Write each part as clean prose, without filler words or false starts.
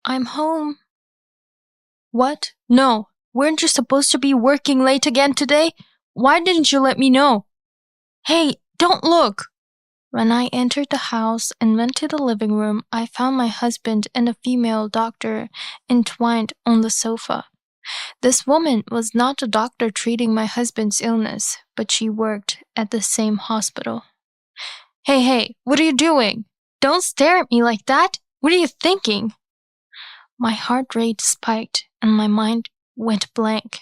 I'm home. What? No. Weren't you supposed to be working late again today? Why didn't you let me know? Hey, don't look! When I entered the house and went to the living room, I found my husband and a female doctor entwined on the sofa. This woman was not a doctor treating my husband's illness, but she worked at the same hospital. Hey, what are you doing? Don't stare at me like that! What are you thinking? My heart rate spiked and my mind went blank.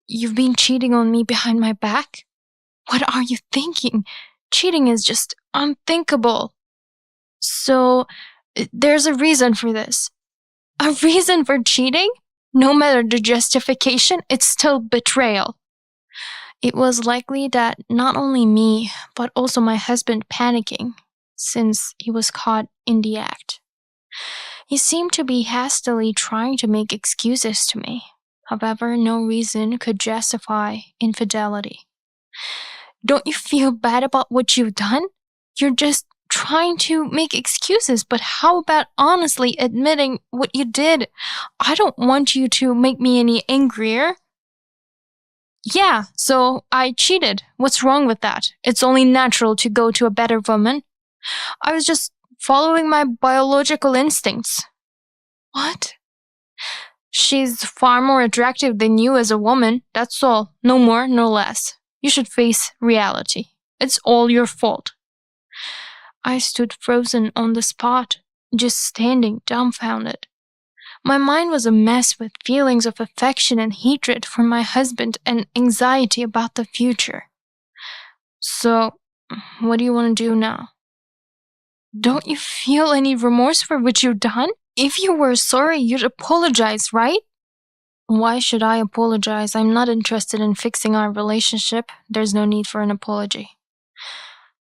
You've been cheating on me behind my back? What are you thinking? Cheating is just unthinkable. So, there's a reason for this. A reason for cheating? No matter the justification, it's still betrayal. It was likely that not only me, but also my husband panicking, since he was caught in the act. He seemed to be hastily trying to make excuses to me. However, no reason could justify infidelity. Don't you feel bad about what you've done? You're just trying to make excuses, but how about honestly admitting what you did? I don't want you to make me any angrier. Yeah, so I cheated. What's wrong with that? It's only natural to go to a better woman. I was just following my biological instincts. What? She's far more attractive than you as a woman, that's all. No more, no less. You should face reality. It's all your fault. I stood frozen on the spot, just standing dumbfounded. My mind was a mess with feelings of affection and hatred for my husband and anxiety about the future. So, what do you want to do now? Don't you feel any remorse for what you've done? If you were sorry, you'd apologize, right? Why should I apologize? I'm not interested in fixing our relationship. There's no need for an apology.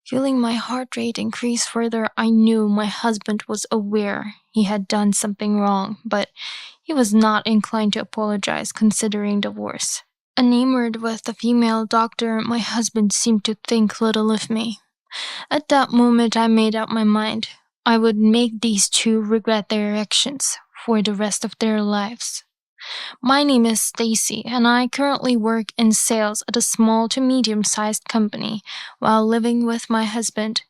Feeling my heart rate increase further, I knew my husband was aware he had done something wrong, but he was not inclined to apologize considering divorce. Enamored with the female doctor, my husband seemed to think little of me. At that moment, I made up my mind. I would make these two regret their actions for the rest of their lives. My name is Stacy, and I currently work in sales at a small to medium-sized company while living with my husband.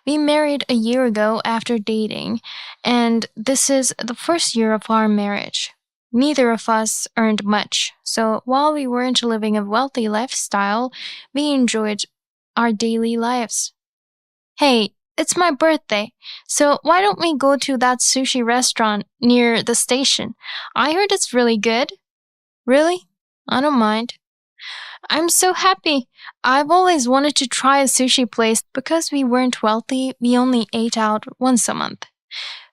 We married a year ago after dating, and this is the first year of our marriage. Neither of us earned much, so while we weren't living a wealthy lifestyle, we enjoyed our daily lives. Hey, it's my birthday, so why don't we go to that sushi restaurant near the station? I heard it's really good. Really? I don't mind. I'm so happy. I've always wanted to try a sushi place. Because we weren't wealthy, we only ate out once a month.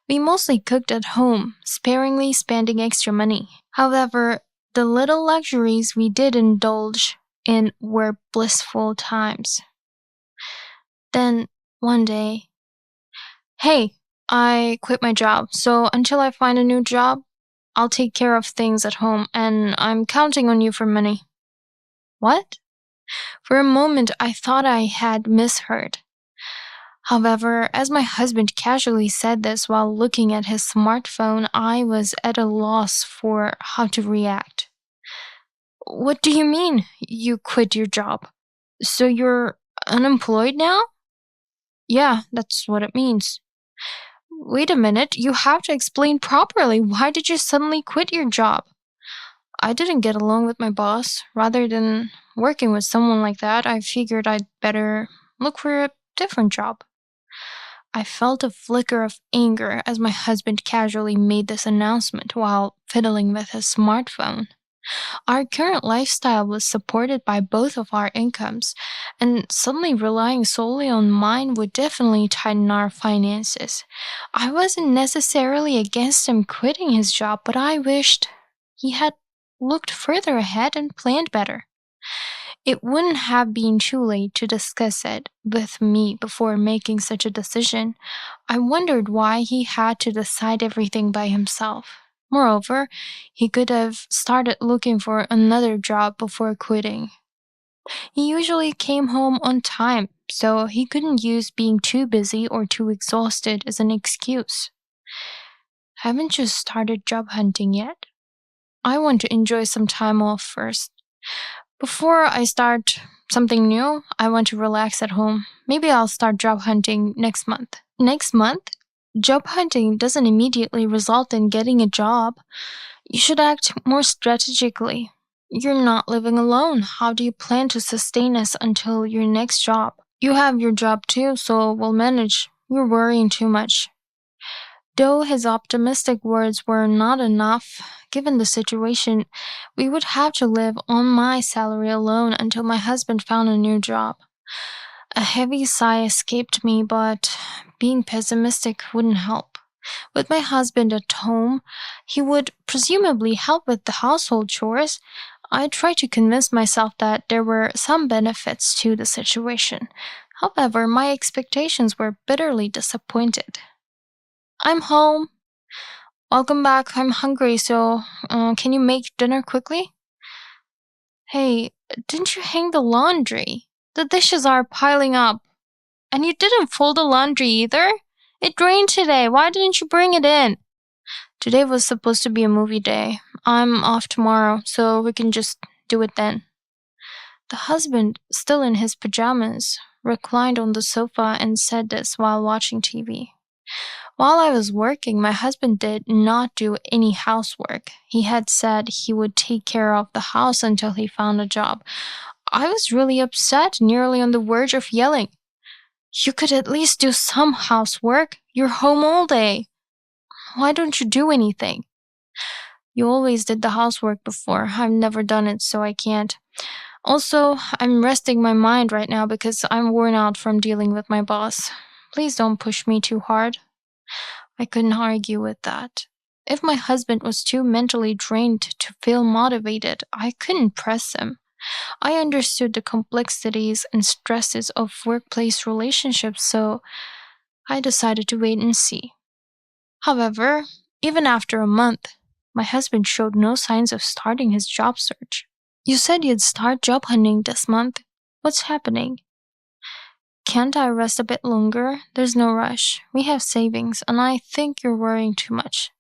We mostly cooked at home, sparingly spending extra money. However, the little luxuries we did indulge in were blissful times. Then, one day, hey, I quit my job, so until I find a new job, I'll take care of things at home, and I'm counting on you for money. What? For a moment, I thought I had misheard. However, as my husband casually said this while looking at his smartphone, I was at a loss for how to react. What do you mean, you quit your job? So you're unemployed now? Yeah, that's what it means. Wait a minute, you have to explain properly. Why did you suddenly quit your job? I didn't get along with my boss. Rather than working with someone like that, I figured I'd better look for a different job. I felt a flicker of anger as my husband casually made this announcement while fiddling with his smartphone. Our current lifestyle was supported by both of our incomes, and suddenly relying solely on mine would definitely tighten our finances. I wasn't necessarily against him quitting his job, but I wished he had looked further ahead and planned better. It wouldn't have been too late to discuss it with me before making such a decision. I wondered why he had to decide everything by himself. Moreover, he could have started looking for another job before quitting. He usually came home on time, so he couldn't use being too busy or too exhausted as an excuse. Haven't you started job hunting yet? I want to enjoy some time off first. Before I start something new, I want to relax at home. Maybe I'll start job hunting next month. Next month? Job hunting doesn't immediately result in getting a job. You should act more strategically. You're not living alone. How do you plan to sustain us until your next job? You have your job too, so we'll manage. You're worrying too much. Though his optimistic words were not enough, given the situation, we would have to live on my salary alone until my husband found a new job. A heavy sigh escaped me, but being pessimistic wouldn't help. With my husband at home, he would presumably help with the household chores. I tried to convince myself that there were some benefits to the situation. However, my expectations were bitterly disappointed. I'm home. Welcome back. I'm hungry, so can you make dinner quickly? Hey, didn't you hang the laundry? The dishes are piling up. And you didn't fold the laundry either? It rained today. Why didn't you bring it in? Today was supposed to be a movie day. I'm off tomorrow, so we can just do it then. The husband, still in his pajamas, reclined on the sofa and said this while watching TV. While I was working, my husband did not do any housework. He had said he would take care of the house until he found a job. I was really upset, nearly on the verge of yelling. You could at least do some housework. You're home all day. Why don't you do anything? You always did the housework before. I've never done it, so I can't. Also, I'm resting my mind right now because I'm worn out from dealing with my boss. Please don't push me too hard. I couldn't argue with that. If my husband was too mentally drained to feel motivated, I couldn't press him. I understood the complexities and stresses of workplace relationships, so I decided to wait and see. However, even after a month, my husband showed no signs of starting his job search. You said you'd start job hunting this month. What's happening? Can't I rest a bit longer? There's no rush. We have savings, and I think you're worrying too much.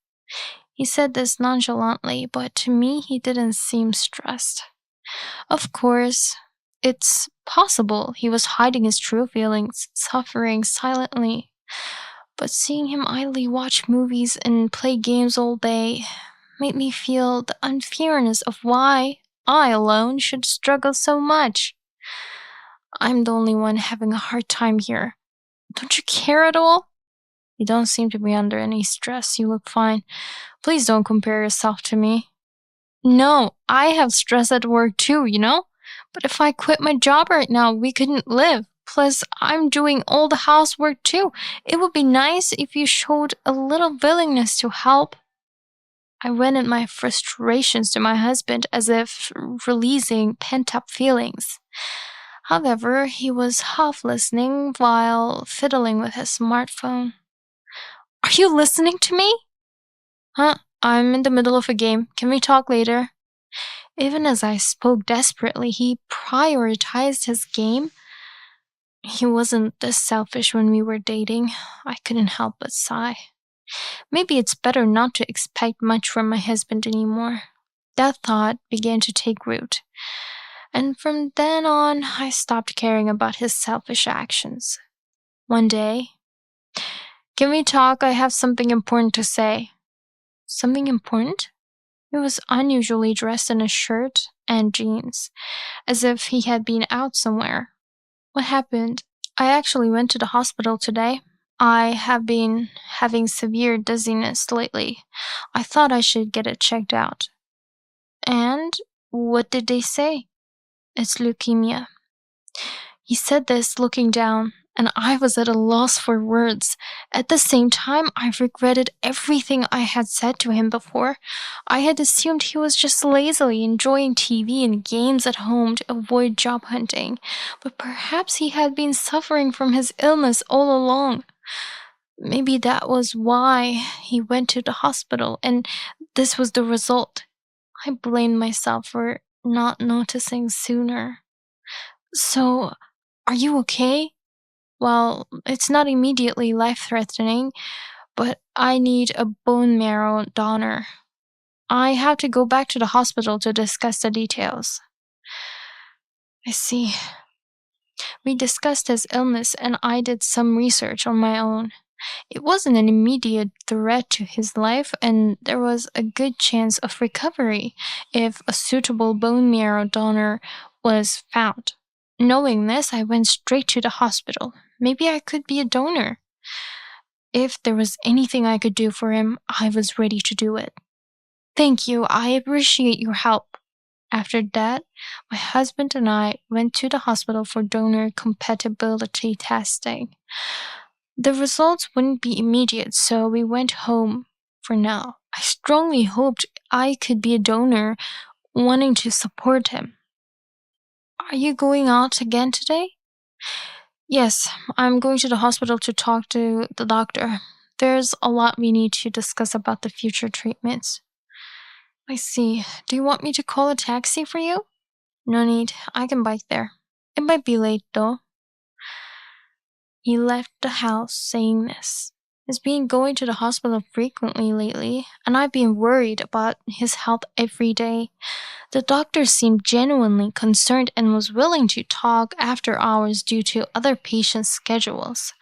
He said this nonchalantly, but to me he didn't seem stressed. Of course, it's possible he was hiding his true feelings, suffering silently. But seeing him idly watch movies and play games all day made me feel the unfairness of why I alone should struggle so much. I'm the only one having a hard time here. Don't you care at all? You don't seem to be under any stress. You look fine. Please don't compare yourself to me. No, I have stress at work too, you know? But if I quit my job right now, we couldn't live. Plus, I'm doing all the housework too. It would be nice if you showed a little willingness to help. I vented my frustrations to my husband as if releasing pent-up feelings. However, he was half listening while fiddling with his smartphone. Are you listening to me? Huh? I'm in the middle of a game. Can we talk later? Even as I spoke desperately, he prioritized his game. He wasn't this selfish when we were dating. I couldn't help but sigh. Maybe it's better not to expect much from my husband anymore. That thought began to take root. And from then on, I stopped caring about his selfish actions. One day, can we talk? I have something important to say. Something important? He was unusually dressed in a shirt and jeans, as if he had been out somewhere. What happened? I actually went to the hospital today. I have been having severe dizziness lately. I thought I should get it checked out. And what did they say? It's leukemia. He said this looking down, and I was at a loss for words. At the same time, I regretted everything I had said to him before. I had assumed he was just lazily enjoying TV and games at home to avoid job hunting, but perhaps he had been suffering from his illness all along. Maybe that was why he went to the hospital, and this was the result. I blamed myself for not noticing sooner. So, are you okay? Well, it's not immediately life-threatening, but I need a bone marrow donor. I have to go back to the hospital to discuss the details. I see. We discussed his illness and I did some research on my own. It wasn't an immediate threat to his life, and there was a good chance of recovery if a suitable bone marrow donor was found. Knowing this, I went straight to the hospital. Maybe I could be a donor. If there was anything I could do for him, I was ready to do it. Thank you. I appreciate your help. After that, my husband and I went to the hospital for donor compatibility testing. The results wouldn't be immediate, so we went home for now. I strongly hoped I could be a donor, wanting to support him. Are you going out again today? Yes, I'm going to the hospital to talk to the doctor. There's a lot we need to discuss about the future treatments. I see. Do you want me to call a taxi for you? No need. I can bike there. It might be late, though. He left the house saying this. He's been going to the hospital frequently lately, and I've been worried about his health every day. The doctor seemed genuinely concerned and was willing to talk after hours due to other patients' schedules.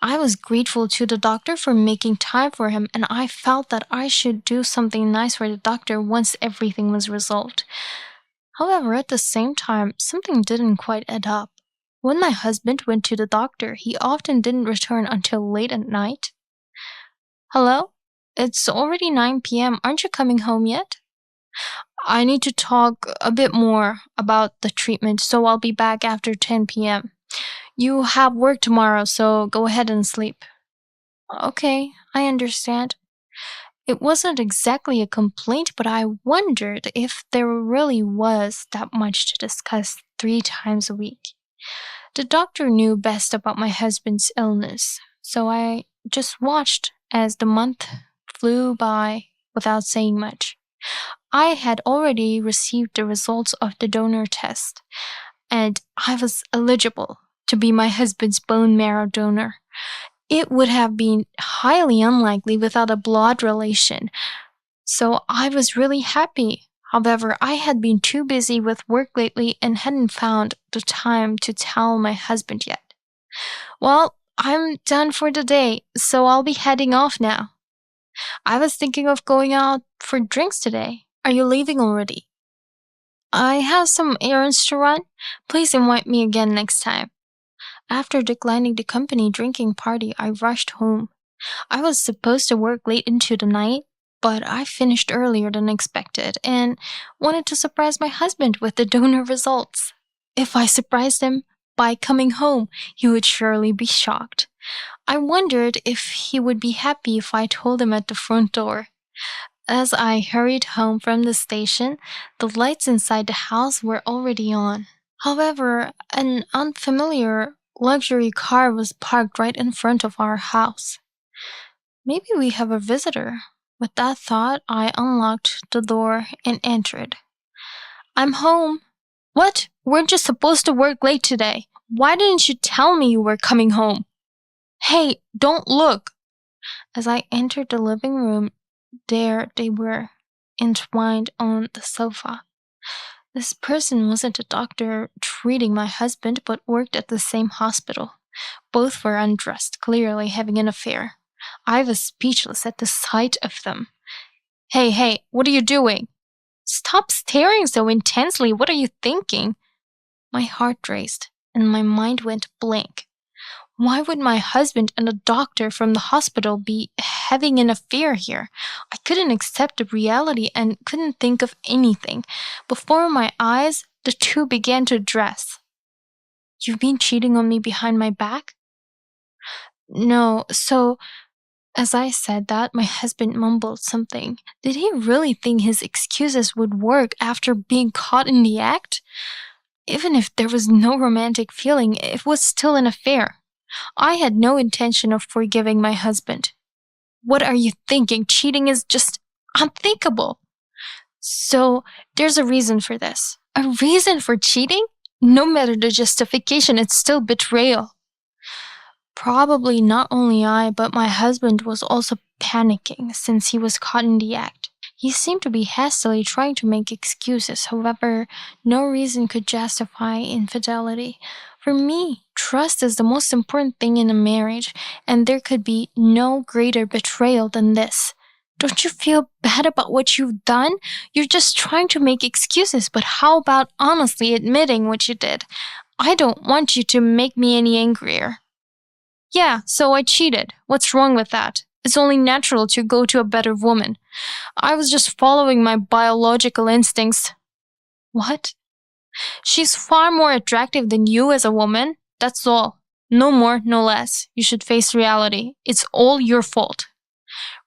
I was grateful to the doctor for making time for him, and I felt that I should do something nice for the doctor once everything was resolved. However, at the same time, something didn't quite add up. When my husband went to the doctor, he often didn't return until late at night. Hello? It's already 9 p.m. Aren't you coming home yet? I need to talk a bit more about the treatment, so I'll be back after 10 p.m. You have work tomorrow, so go ahead and sleep. Okay, I understand. It wasn't exactly a complaint, but I wondered if there really was that much to discuss 3 times a week. The doctor knew best about my husband's illness, so I just watched as the month flew by without saying much. I had already received the results of the donor test, and I was eligible to be my husband's bone marrow donor. It would have been highly unlikely without a blood relation, so I was really happy. However, I had been too busy with work lately and hadn't found the time to tell my husband yet. Well, I'm done for the day, so I'll be heading off now. I was thinking of going out for drinks today. Are you leaving already? I have some errands to run. Please invite me again next time. After declining the company drinking party, I rushed home. I was supposed to work late into the night, but I finished earlier than expected and wanted to surprise my husband with the donor results. If I surprised him by coming home, he would surely be shocked. I wondered if he would be happy if I told him at the front door. As I hurried home from the station, the lights inside the house were already on. However, an unfamiliar luxury car was parked right in front of our house. Maybe we have a visitor. With that thought, I unlocked the door and entered. I'm home. What? Weren't you supposed to work late today? Why didn't you tell me you were coming home? Hey, don't look. As I entered the living room, there they were, entwined on the sofa. This person wasn't a doctor treating my husband, but worked at the same hospital. Both were undressed, clearly having an affair. I was speechless at the sight of them. Hey, what are you doing? Stop staring so intensely. What are you thinking? My heart raced, and my mind went blank. Why would my husband and a doctor from the hospital be having an affair here? I couldn't accept the reality and couldn't think of anything. Before my eyes, the two began to dress. You've been cheating on me behind my back? No, so... As I said that, my husband mumbled something. Did he really think his excuses would work after being caught in the act? Even if there was no romantic feeling, it was still an affair. I had no intention of forgiving my husband. What are you thinking? Cheating is just unthinkable. So, there's a reason for this. A reason for cheating? No matter the justification, it's still betrayal. Probably not only I, but my husband was also panicking since he was caught in the act. He seemed to be hastily trying to make excuses, however, no reason could justify infidelity. For me, trust is the most important thing in a marriage, and there could be no greater betrayal than this. Don't you feel bad about what you've done? You're just trying to make excuses, but how about honestly admitting what you did? I don't want you to make me any angrier. Yeah, so I cheated. What's wrong with that? It's only natural to go to a better woman. I was just following my biological instincts. What? She's far more attractive than you as a woman. That's all. No more, no less. You should face reality. It's all your fault.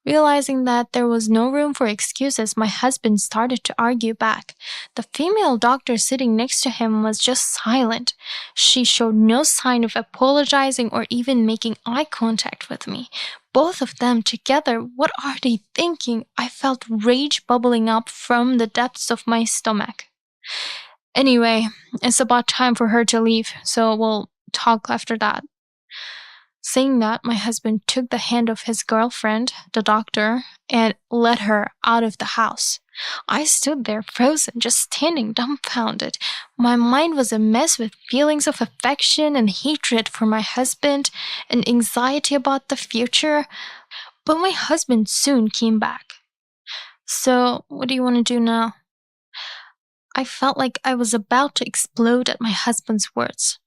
Realizing that there was no room for excuses, my husband started to argue back. The female doctor sitting next to him was just silent. She showed no sign of apologizing or even making eye contact with me. Both of them together, what are they thinking? I felt rage bubbling up from the depths of my stomach. Anyway, it's about time for her to leave, so we'll talk after that. Saying that, my husband took the hand of his girlfriend, the doctor, and led her out of the house. I stood there frozen, just standing dumbfounded. My mind was a mess with feelings of affection and hatred for my husband and anxiety about the future. But my husband soon came back. So, what do you want to do now? I felt like I was about to explode at my husband's words.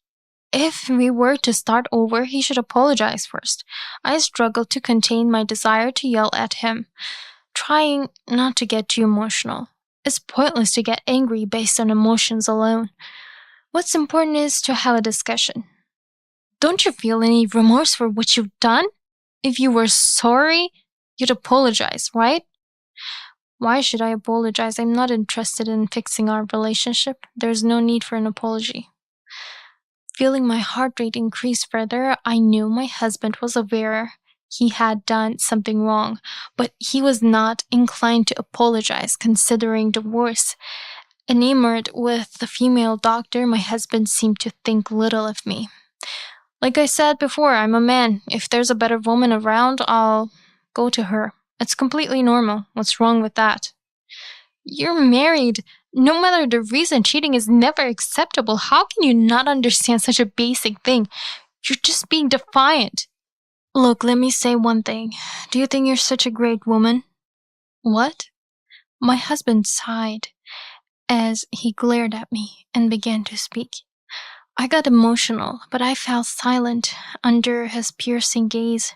If we were to start over, he should apologize first. I struggled to contain my desire to yell at him, trying not to get too emotional. It's pointless to get angry based on emotions alone. What's important is to have a discussion. Don't you feel any remorse for what you've done? If you were sorry, you'd apologize, right? Why should I apologize? I'm not interested in fixing our relationship. There's no need for an apology. Feeling my heart rate increase further, I knew my husband was aware he had done something wrong, but he was not inclined to apologize considering divorce. Enamored with the female doctor, my husband seemed to think little of me. Like I said before, I'm a man. If there's a better woman around, I'll go to her. It's completely normal. What's wrong with that? You're married. No matter the reason, cheating is never acceptable. How can you not understand such a basic thing? You're just being defiant. Look, let me say one thing. Do you think you're such a great woman? What? My husband sighed as he glared at me and began to speak. I got emotional, but I fell silent under his piercing gaze.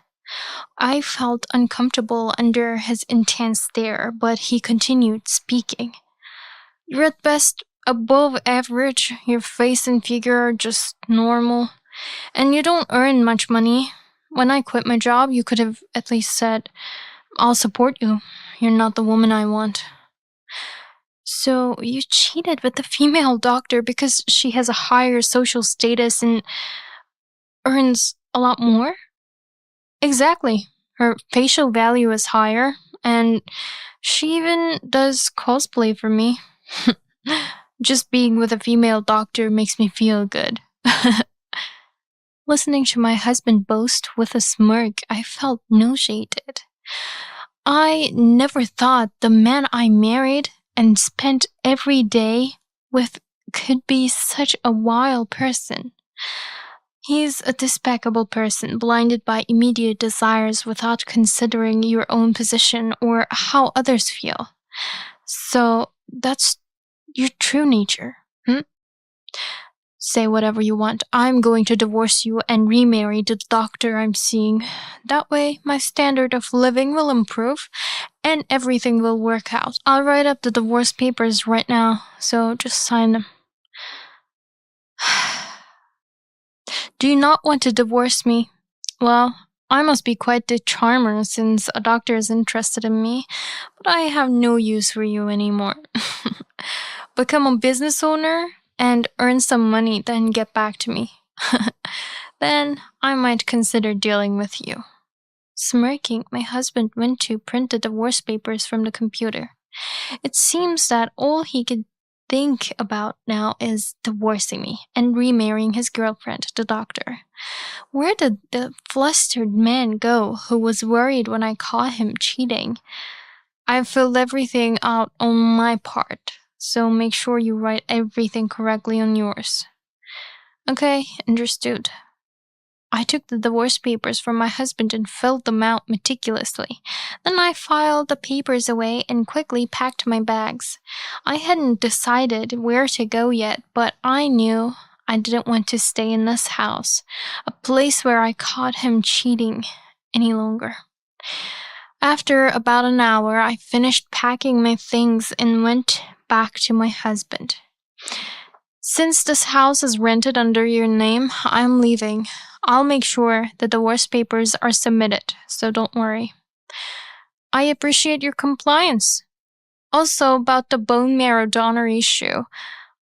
I felt uncomfortable under his intense stare, but he continued speaking. You're at best above average. Your face and figure are just normal. And you don't earn much money. When I quit my job, you could have at least said, I'll support you. You're not the woman I want. So you cheated with the female doctor because she has a higher social status and earns a lot more? Exactly. Her facial value is higher, and she even does cosplay for me. Just being with a female doctor makes me feel good. Listening to my husband boast with a smirk, I felt nauseated. I never thought the man I married and spent every day with could be such a vile person. He's a despicable person, blinded by immediate desires without considering your own position or how others feel. So that's your true nature, Say whatever you want. I'm going to divorce you and remarry the doctor I'm seeing. That way, my standard of living will improve and everything will work out. I'll write up the divorce papers right now, so just sign them. Do you not want to divorce me? Well, I must be quite the charmer since a doctor is interested in me, but I have no use for you anymore. Become a business owner and earn some money, then get back to me. Then I might consider dealing with you. Smirking, my husband went to print the divorce papers from the computer. It seems that all he could think about now is divorcing me and remarrying his girlfriend, the doctor. Where did the flustered man go who was worried when I caught him cheating? I filled everything out on my part, so make sure you write everything correctly on yours. Okay, understood. I took the divorce papers from my husband and filled them out meticulously. Then I filed the papers away and quickly packed my bags. I hadn't decided where to go yet, but I knew I didn't want to stay in this house, a place where I caught him cheating, any longer. After about an hour, I finished packing my things and went back to my husband. Since this house is rented under your name, I'm leaving. I'll make sure the divorce papers are submitted, so don't worry. I appreciate your compliance. Also, about the bone marrow donor issue,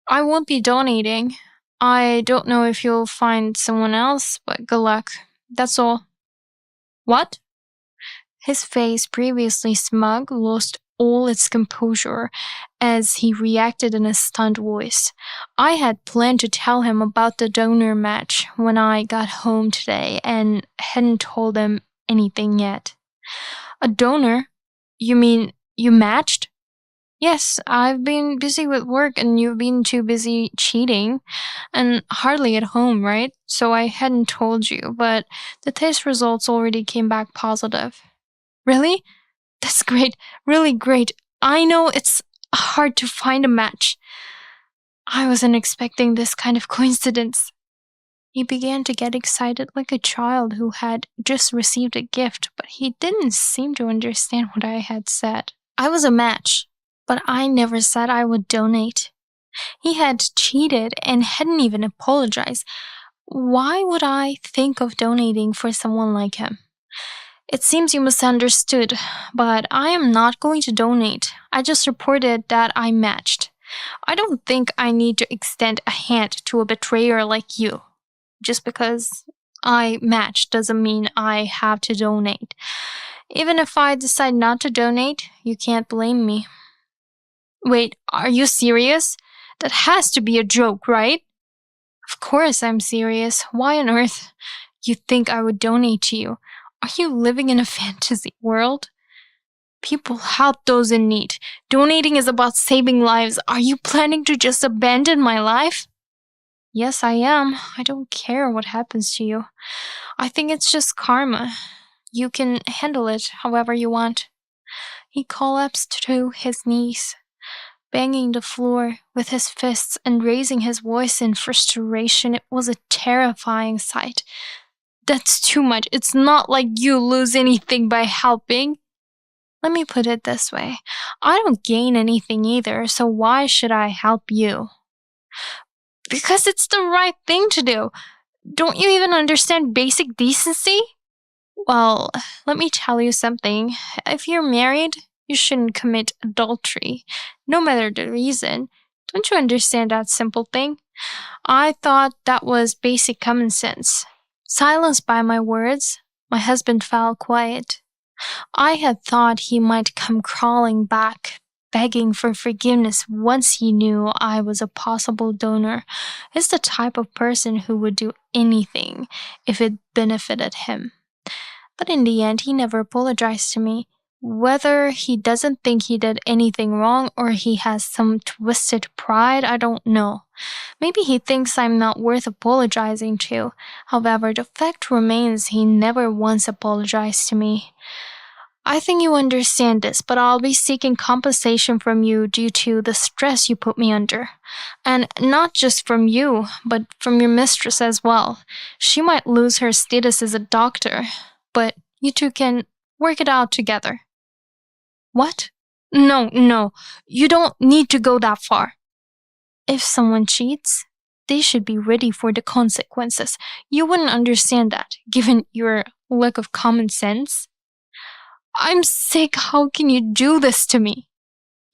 I won't be donating. I don't know if you'll find someone else, but good luck. That's all. What? His face, previously smug, lost all its composure as he reacted in a stunned voice. I had planned to tell him about the donor match when I got home today and hadn't told him anything yet. A donor? You mean you matched? Yes, I've been busy with work and you've been too busy cheating and hardly at home, right? So I hadn't told you, but the test results already came back positive. Really? That's great, really great. I know it's hard to find a match. I wasn't expecting this kind of coincidence. He began to get excited like a child who had just received a gift, but he didn't seem to understand what I had said. I was a match, but I never said I would donate. He had cheated and hadn't even apologized. Why would I think of donating for someone like him? It seems you misunderstood, but I am not going to donate. I just reported that I matched. I don't think I need to extend a hand to a betrayer like you. Just because I matched doesn't mean I have to donate. Even if I decide not to donate, you can't blame me. Wait, are you serious? That has to be a joke, right? Of course I'm serious. Why on earth you think I would donate to you? Are you living in a fantasy world? People help those in need. Donating is about saving lives. Are you planning to just abandon my life? Yes, I am. I don't care what happens to you. I think it's just karma. You can handle it however you want. He collapsed to his knees, banging the floor with his fists and raising his voice in frustration. It was a terrifying sight. That's too much. It's not like you lose anything by helping. Let me put it this way. I don't gain anything either, so why should I help you? Because it's the right thing to do. Don't you even understand basic decency? Well, let me tell you something. If you're married, you shouldn't commit adultery, no matter the reason. Don't you understand that simple thing? I thought that was basic common sense. Silenced by my words, my husband fell quiet. I had thought he might come crawling back, begging for forgiveness once he knew I was a possible donor. He's the type of person who would do anything if it benefited him. But in the end, he never apologized to me. Whether he doesn't think he did anything wrong or he has some twisted pride, I don't know. Maybe he thinks I'm not worth apologizing to. However, the fact remains he never once apologized to me. I think you understand this, but I'll be seeking compensation from you due to the stress you put me under. And not just from you, but from your mistress as well. She might lose her status as a doctor, but you two can work it out together. What? No, you don't need to go that far. If someone cheats, they should be ready for the consequences. You wouldn't understand that, given your lack of common sense. I'm sick. How can you do this to me?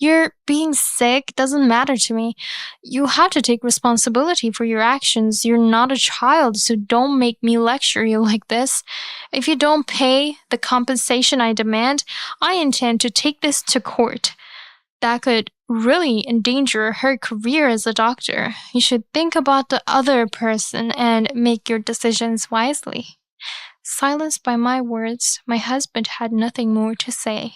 Your being sick doesn't matter to me. You have to take responsibility for your actions. You're not a child, so don't make me lecture you like this. If you don't pay the compensation I demand, I intend to take this to court. That could really endanger her career as a doctor. You should think about the other person and make your decisions wisely. Silenced by my words, my husband had nothing more to say.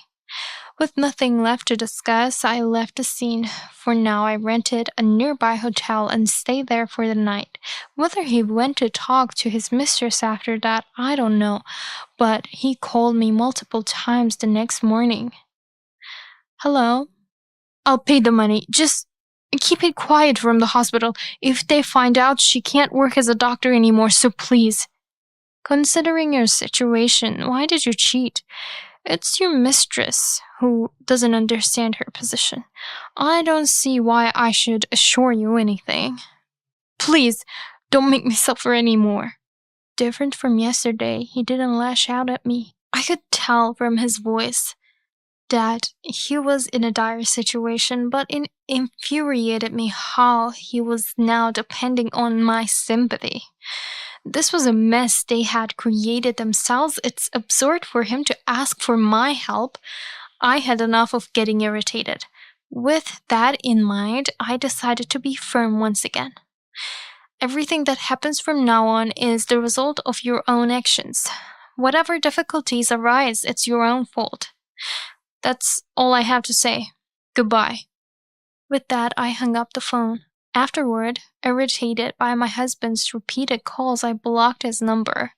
With nothing left to discuss, I left the scene. For now, I rented a nearby hotel and stayed there for the night. Whether he went to talk to his mistress after that, I don't know, but he called me multiple times the next morning. Hello? I'll pay the money. Just keep it quiet from the hospital. If they find out, she can't work as a doctor anymore, so please. Considering your situation, why did you cheat? It's your mistress who doesn't understand her position. I don't see why I should assure you anything. Please, don't make me suffer anymore. Different from yesterday, he didn't lash out at me. I could tell from his voice that he was in a dire situation, but it infuriated me how he was now depending on my sympathy. This was a mess they had created themselves. It's absurd for him to ask for my help. I had enough of getting irritated. With that in mind, I decided to be firm once again. Everything that happens from now on is the result of your own actions. Whatever difficulties arise, it's your own fault. That's all I have to say. Goodbye. With that, I hung up the phone. Afterward, irritated by my husband's repeated calls, I blocked his number.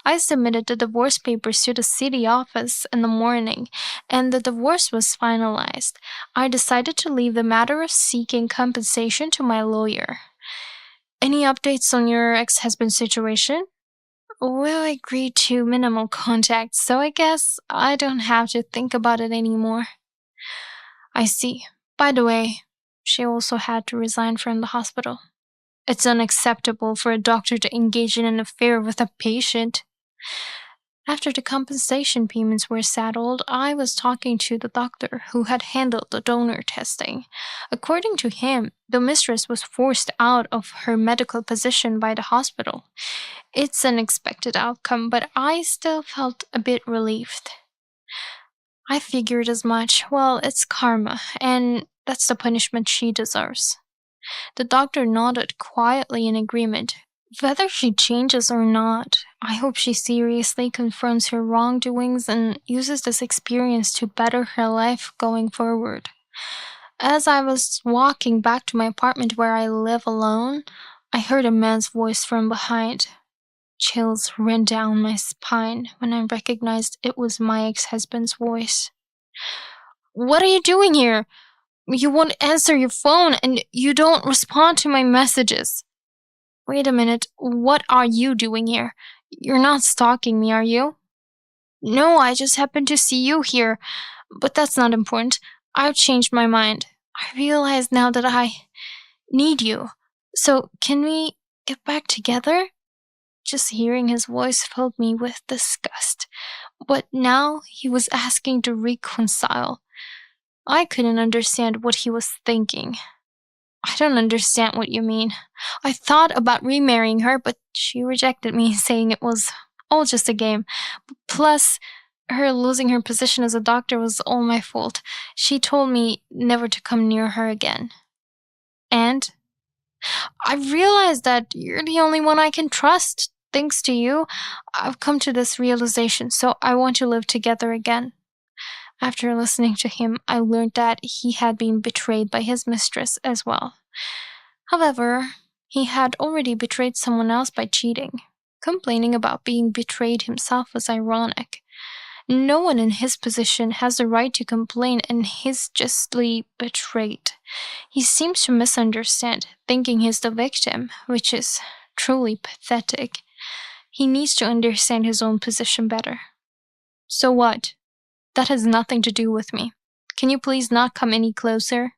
I submitted the divorce papers to the city office in the morning, and the divorce was finalized. I decided to leave the matter of seeking compensation to my lawyer. Any updates on your ex-husband's situation? We'll agree to minimal contact, so I guess I don't have to think about it anymore. I see. By the way, she also had to resign from the hospital. It's unacceptable for a doctor to engage in an affair with a patient. After the compensation payments were settled, I was talking to the doctor who had handled the donor testing. According to him, the mistress was forced out of her medical position by the hospital. It's an expected outcome, but I still felt a bit relieved. I figured as much. Well, it's karma, and that's the punishment she deserves. The doctor nodded quietly in agreement. Whether she changes or not, I hope she seriously confronts her wrongdoings and uses this experience to better her life going forward. As I was walking back to my apartment where I live alone, I heard a man's voice from behind. Chills ran down my spine when I recognized it was my ex-husband's voice. What are you doing here? You won't answer your phone and you don't respond to my messages. Wait a minute, what are you doing here? You're not stalking me, are you? No, I just happened to see you here, but that's not important. I've changed my mind. I realize now that I need you. So can we get back together? Just hearing his voice filled me with disgust. But now he was asking to reconcile. I couldn't understand what he was thinking. I don't understand what you mean. I thought about remarrying her, but she rejected me, saying it was all just a game. Plus, her losing her position as a doctor was all my fault. She told me never to come near her again. And I realized that you're the only one I can trust. Thanks to you, I've come to this realization, so I want to live together again. After listening to him, I learned that he had been betrayed by his mistress as well. However, he had already betrayed someone else by cheating. Complaining about being betrayed himself was ironic. No one in his position has the right to complain, and he's justly betrayed. He seems to misunderstand, thinking he's the victim, which is truly pathetic. He needs to understand his own position better. So what? That has nothing to do with me. Can you please not come any closer?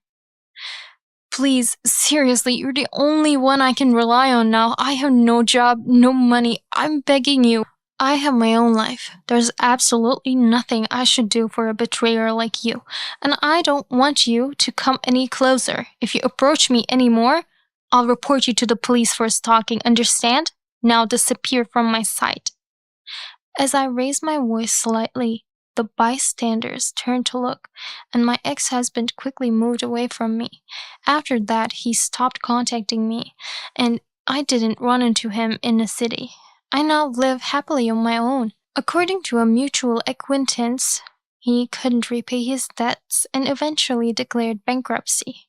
Please, seriously, you're the only one I can rely on now. I have no job, no money. I'm begging you. I have my own life. There's absolutely nothing I should do for a betrayer like you. And I don't want you to come any closer. If you approach me anymore, I'll report you to the police for stalking, understand? Now disappear from my sight. As I raised my voice slightly, The bystanders turned to look, and my ex-husband quickly moved away from me. After that, he stopped contacting me, and I didn't run into him in the city. I now live happily on my own. According to a mutual acquaintance, he couldn't repay his debts and eventually declared bankruptcy.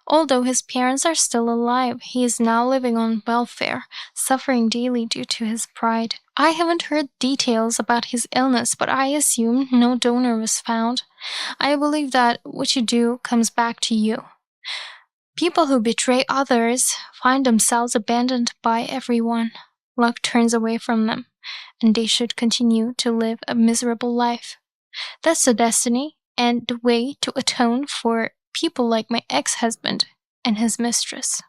Although his parents are still alive, he is now living on welfare, suffering daily due to his pride. I haven't heard details about his illness, but I assume no donor was found. I believe that what you do comes back to you. People who betray others find themselves abandoned by everyone. Luck turns away from them, and they should continue to live a miserable life. That's the destiny and the way to atone for people like my ex-husband and his mistress.